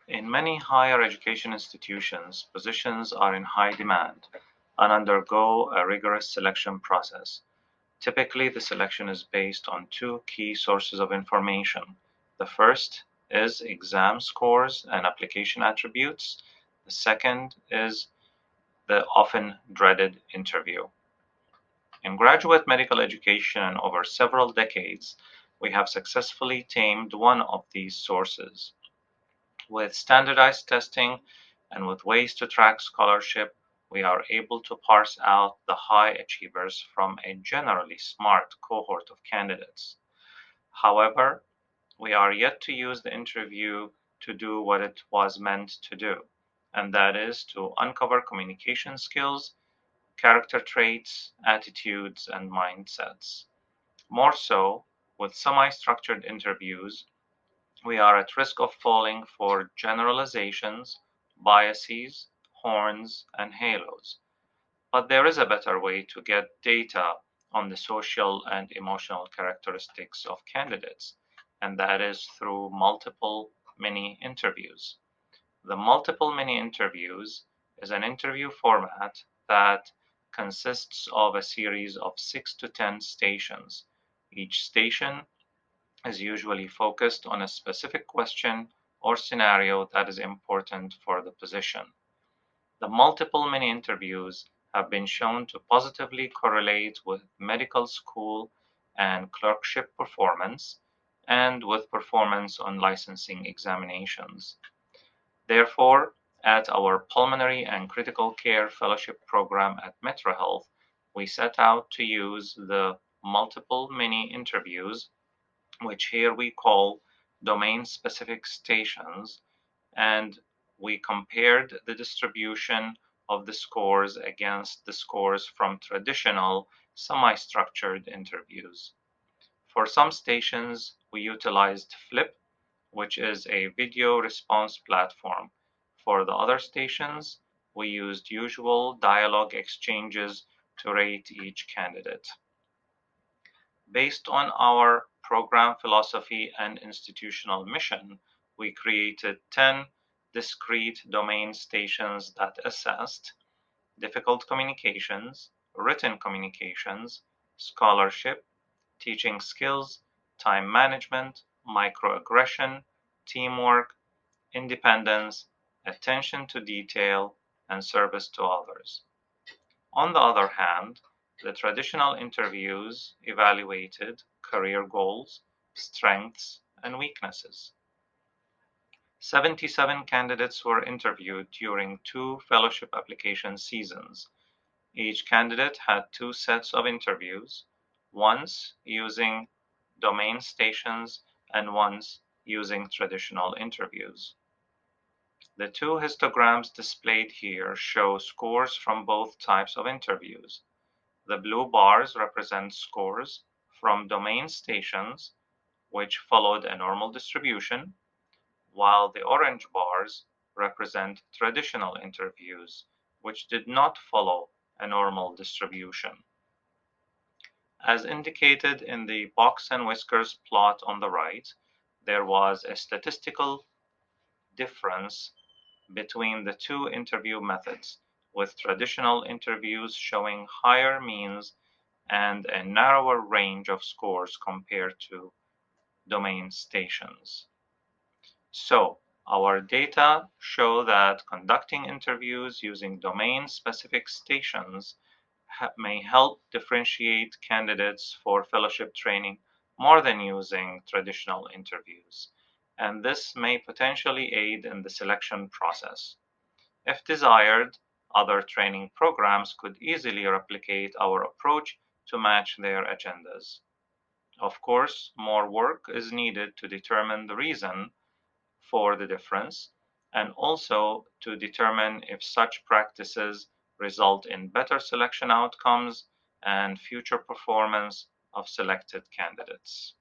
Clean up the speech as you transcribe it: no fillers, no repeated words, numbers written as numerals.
In many higher education institutions, positions are in high demand and undergo a rigorous selection process. Typically, the selection is based on two key sources of information. The first is exam scores and application attributes. The second is the often dreaded interview. In graduate medical education over several decades, we have successfully tamed one of these sources. With standardized testing and with ways to track scholarship, we are able to parse out the high achievers from a generally smart cohort of candidates. However, we are yet to use the interview to do what it was meant to do, and that is to uncover communication skills, character traits, attitudes, and mindsets. More so, with semi-structured interviews, we are at risk of falling for generalizations, biases, horns, and halos. But there is a better way to get data on the social and emotional characteristics of candidates, and that is through multiple mini interviews. The multiple mini interviews is an interview format that consists of a series of 6 to 10 stations. Each station is usually focused on a specific question or scenario that is important for the position. The multiple mini interviews have been shown to positively correlate with medical school and clerkship performance and with performance on licensing examinations. Therefore, at our Pulmonary and Critical Care Fellowship program at MetroHealth, we set out to use the multiple mini interviews, which here we call domain-specific stations, and we compared the distribution of the scores against the scores from traditional semi-structured interviews. For some stations, we utilized Flip, which is a video response platform. For the other stations, we used usual dialogue exchanges to rate each candidate. Based on our program philosophy and institutional mission, we created 10 discrete domain stations that assessed difficult communications, written communications, scholarship, teaching skills, time management, microaggression, teamwork, independence, attention to detail, and service to others. On the other hand, the traditional interviews evaluated career goals, strengths, and weaknesses. 77 candidates were interviewed during 2 fellowship application seasons. Each candidate had 2 sets of interviews, once using domain stations and once using traditional interviews. The 2 histograms displayed here show scores from both types of interviews. The blue bars represent scores from domain stations, which followed a normal distribution, while the orange bars represent traditional interviews, which did not follow a normal distribution. As indicated in the box and whiskers plot on the right, there was a statistical difference between the 2 interview methods, with traditional interviews showing higher means and a narrower range of scores compared to domain stations. So, our data show that conducting interviews using domain-specific stations may help differentiate candidates for fellowship training more than using traditional interviews, and this may potentially aid in the selection process. If desired, other training programs could easily replicate our approach to match their agendas. Of course, more work is needed to determine the reason for the difference, and also to determine if such practices result in better selection outcomes and future performance of selected candidates.